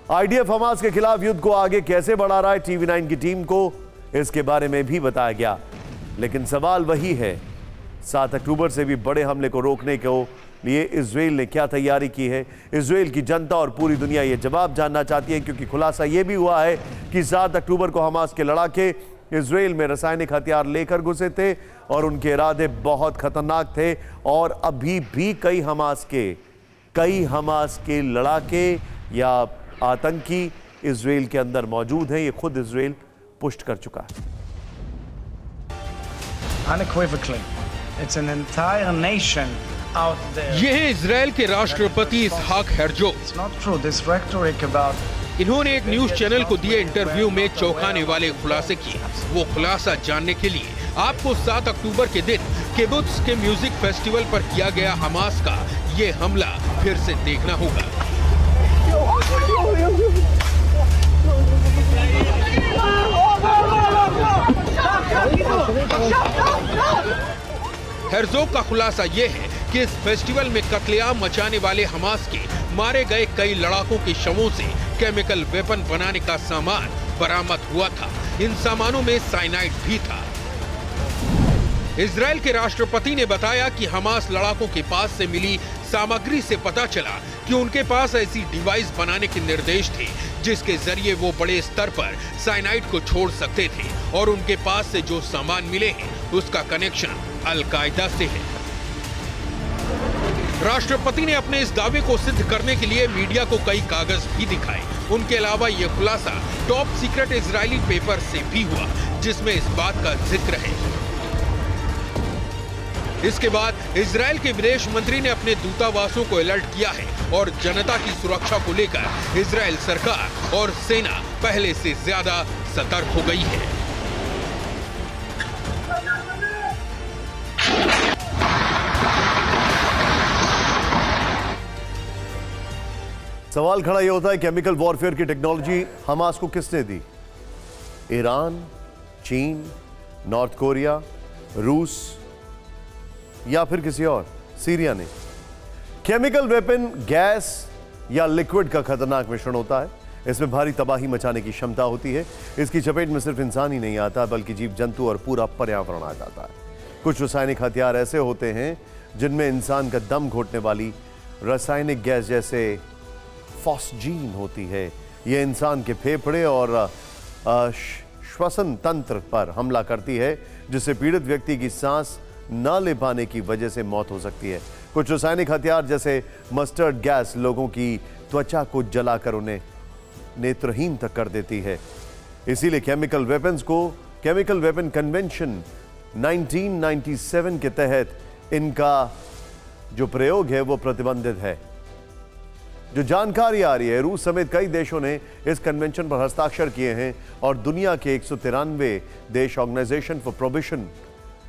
IDF Hamas के खिलाफ युद्ध को आगे कैसे बढ़ा रहा है टीवी9 की टीम को, इसके बारे में भी बताया गया। लेकिन सवाल वही है, 7 अक्टूबर से भी बड़े हमले को रोकने के लिए इजराइल ने क्या तैयारी की है। इजराइल की जनता और पूरी दुनिया ये जवाब जानना चाहती है, क्योंकि खुलासा ये भी हुआ है कि 7 अक्टूबर को हमास के लड़ाके इजराइल में रासायनिक हथियार लेकर घुसे थे और उनके इरादे बहुत खतरनाक थे। और अभी भी कई हमास के लड़ाके या आतंकी इजराइल के अंदर मौजूद हैं। ये खुद इजराइल पुष्ट कर चुका है। Unequivocally, it's an entire nation out there. ये है इजराइल के राष्ट्रपति इसहाक हेrzog। It's not true. This rhetoric about इन्होंने एक न्यूज चैनल को दिए इंटरव्यू में चौंकाने वाले खुलासे किए। वो खुलासा जानने के लिए आपको 7 अक्टूबर के दिन किबुत्ज के म्यूजिक फेस्टिवल पर किया गया हमास का ये हमला फिर से देखना होगा। हेrzog का खुलासा ये है कि इस फेस्टिवल में कत्लेआम मचाने वाले हमास के मारे गए कई लड़ाकों के शवों से केमिकल वेपन बनाने का सामान बरामद हुआ था। इन सामानों में साइनाइड भी था। इजराइल के राष्ट्रपति ने बताया कि हमास लड़ाकों के पास से मिली सामग्री से पता चला कि उनके पास ऐसी डिवाइस बनाने के निर्देश थे जिसके जरिए वो बड़े स्तर पर साइनाइड को छोड़ सकते थे, और उनके पास से जो सामान मिले हैं उसका कनेक्शन अल-कायदा से है। राष्ट्रपति ने अपने इस दावे को सिद्ध करने के लिए मीडिया को कई कागज भी दिखाए। उनके अलावा यह खुलासा टॉप सीक्रेट इजरायली पेपर से भी हुआ, जिसमें इस बात का जिक्र है। इसके बाद इजराइल के विदेश मंत्री ने अपने दूतावासों को अलर्ट किया है और जनता की सुरक्षा को लेकर इजराइल सरकार और सेना पहले से ज्यादा सतर्क हो गई है। सवाल खड़ा यह होता है, केमिकल वॉरफेयर की टेक्नोलॉजी हमास को किसने दी? ईरान, चीन, नॉर्थ कोरिया, रूस या फिर किसी और? सीरिया ने। केमिकल वेपन गैस या लिक्विड का खतरनाक मिश्रण होता है। इसमें भारी तबाही मचाने की क्षमता होती है। इसकी चपेट में सिर्फ इंसान ही नहीं आता, बल्कि जीव जंतु और पूरा पर्यावरण आ जाता है। कुछ रासायनिक हथियार ऐसे होते हैं जिनमें इंसान का दम घोटने वाली रासायनिक गैस जैसे फॉस्जीन होती है। यह इंसान के फेफड़े और श्वसन तंत्र पर हमला करती है, जिससे पीड़ित व्यक्ति की सांस न ले पाने की वजह से मौत हो सकती है। कुछ रासायनिक हथियार जैसे मस्टर्ड गैस लोगों की त्वचा को जलाकर उन्हें नेत्रहीन तक कर देती है। इसीलिए केमिकल वेपन कन्वेंशन 1997 के तहत इनका जो प्रयोग है वो प्रतिबंधित है। जो जानकारी आ रही है, रूस समेत कई देशों ने इस कन्वेंशन पर हस्ताक्षर किए हैं और दुनिया के 193 देश organisation for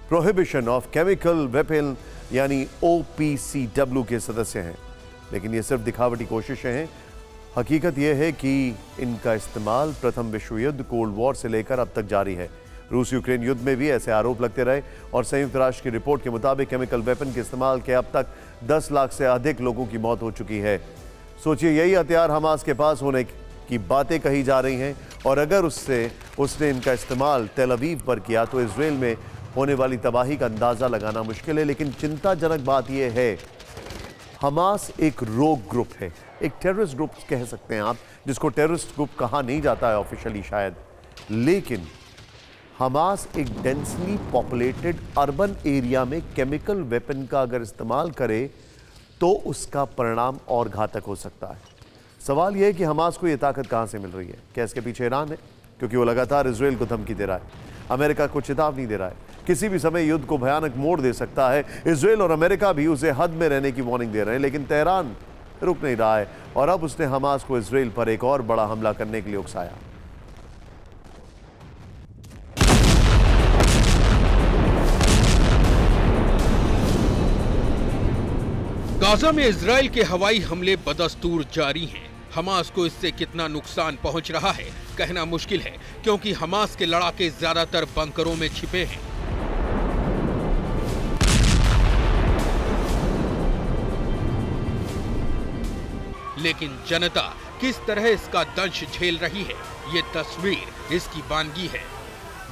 prohibition of chemical weapon यानी OPCW के सदस्य हैं। लेकिन ये सिर्फ दिखावटी कोशिशें हैं। हकीकत यह है कि इनका इस्तेमाल प्रथम विश्व युद्ध कोल्ड वॉर से लेकर अब तक जारी है। रूस यूक्रेन युद्ध में भी ऐसे आरोप लगते रहे और संयुक्त राष्ट्र की रिपोर्ट के मुताबिक केमिकल वेपन के इस्तेमाल के अब तक 10 लाख से अधिक लोगों की मौत हो चुकी है। सोचिए, यही हथियार हमास के पास होने की बातें कही जा रही हैं, और अगर उसने इनका इस्तेमाल तेल अवीव पर किया तो इजराइल में होने वाली तबाही का अंदाजा लगाना मुश्किल है। लेकिन चिंताजनक बात यह है, हमास एक रोग ग्रुप है, एक टेररिस्ट ग्रुप कह सकते हैं आप, जिसको टेररिस्ट ग्रुप कहा नहीं जाता है ऑफिशियली शायद, लेकिन हमास एक डेंसली पॉपुलेटेड अर्बन एरिया में केमिकल वेपन का अगर इस्तेमाल करे तो उसका परिणाम और घातक हो सकता है। सवाल यह है कि हमास को यह ताकत कहां से मिल रही है? क्या इसके पीछे ईरान है? क्योंकि वो लगातार इजराइल को धमकी दे रहा है, अमेरिका को चेतावनी दे रहा है, किसी भी समय युद्ध को भयानक मोड़ दे सकता है। इजराइल और अमेरिका भी उसे हद में रहने की वार्निंग दे रहे हैं, लेकिन तेहरान रुक नहीं रहा है और अब उसने हमास को इजराइल पर एक और बड़ा हमला करने के लिए उकसाया। गाजा में इजराइल के हवाई हमले बदस्तूर जारी हैं। हमास को इससे कितना नुकसान पहुंच रहा है कहना मुश्किल है, क्योंकि हमास के लड़ाके ज्यादातर बंकरों में छिपे हैं। लेकिन जनता किस तरह इसका दंश झेल रही है, ये तस्वीर इसकी बानगी है।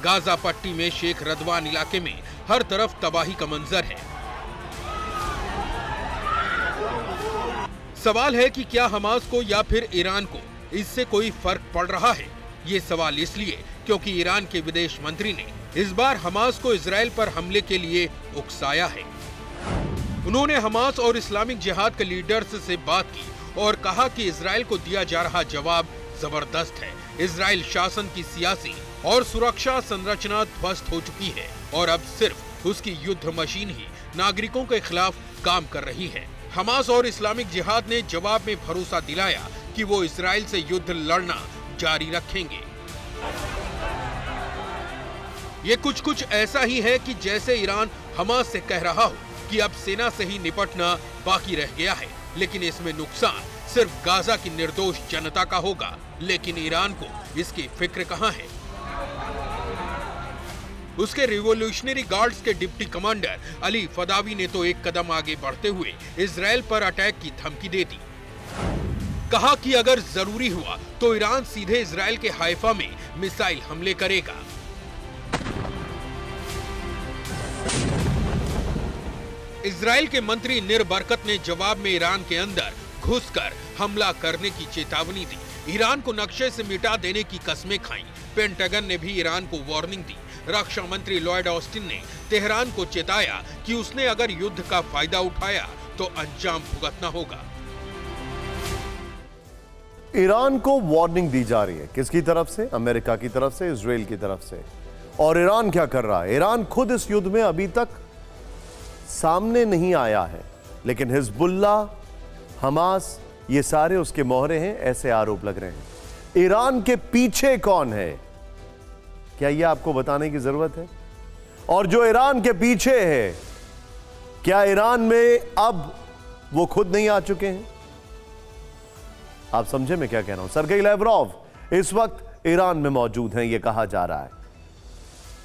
गाजा पट्टी में शेख रदवान इलाके में हर तरफ तबाही का मंजर है। सवाल है कि क्या हमास को या फिर ईरान को इससे कोई फर्क पड़ रहा है। ये सवाल इसलिए क्योंकि ईरान के विदेश मंत्री ने इस बार हमास को इजराइल पर हमले के लिए उकसाया है। उन्होंने हमास और इस्लामिक जिहाद के लीडर्स से बात की और कहा कि इजराइल को दिया जा रहा जवाब जबरदस्त है। इजराइल शासन की सियासी और सुरक्षा संरचना ध्वस्त हो चुकी है और अब सिर्फ उसकी युद्ध मशीन ही नागरिकों के खिलाफ काम कर रही है। हमास और इस्लामिक जिहाद ने जवाब में भरोसा दिलाया कि वो इजराइल से युद्ध लड़ना जारी रखेंगे। ये कुछ ऐसा ही है कि जैसे ईरान हमास से कह रहा हो कि अब सेना से ही निपटना बाकी रह गया है, लेकिन इसमें नुकसान सिर्फ गाजा की निर्दोष जनता का होगा। लेकिन ईरान को इसकी फिक्र कहां है। उसके रिवॉल्यूशनरी गार्ड्स के डिप्टी कमांडर अली फदावी ने तो एक कदम आगे बढ़ते हुए इजराइल पर अटैक की धमकी दे दी। कहा कि अगर जरूरी हुआ तो ईरान सीधे इजराइल के हाइफा में मिसाइल हमले करेगा। इजराइल के मंत्री निर बरकत ने जवाब में ईरान के अंदर घुसकर हमला करने की चेतावनी दी। ईरान को नक्शे से मिटा देने की कस्में खाईं। पेंटागन ने भी ईरान को वार्निंग दी। रक्षा मंत्री लॉयड ऑस्टिन ने तेहरान को चेताया कि उसने अगर युद्ध का फायदा उठाया तो अंजाम भुगतना होगा। ईरान को वार्निंग दी जा रही है, किसकी तरफ से? अमेरिका की तरफ से, इजराइल की तरफ से। और ईरान क्या कर रहा है? ईरान खुद इस युद्ध में अभी तक सामने नहीं आया है, लेकिन हिजबुल्लाह, हमास, ये सारे उसके मोहरे हैं, ऐसे आरोप लग रहे हैं। ईरान के पीछे कौन है, क्या यह आपको बताने की जरूरत है? और जो ईरान के पीछे है, क्या ईरान में अब वो खुद नहीं आ चुके हैं? आप समझे मैं क्या कह रहा हूं? सरगेई लैवरोव इस वक्त ईरान में मौजूद हैं, यह कहा जा रहा है।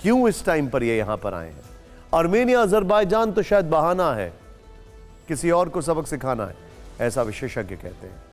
क्यों इस टाइम पर ये यहां पर आए हैं? आर्मेनिया, अजरबैजान तो शायद बहाना है, किसी और को सबक सिखाना है, ऐसा विशेषज्ञ कहते हैं।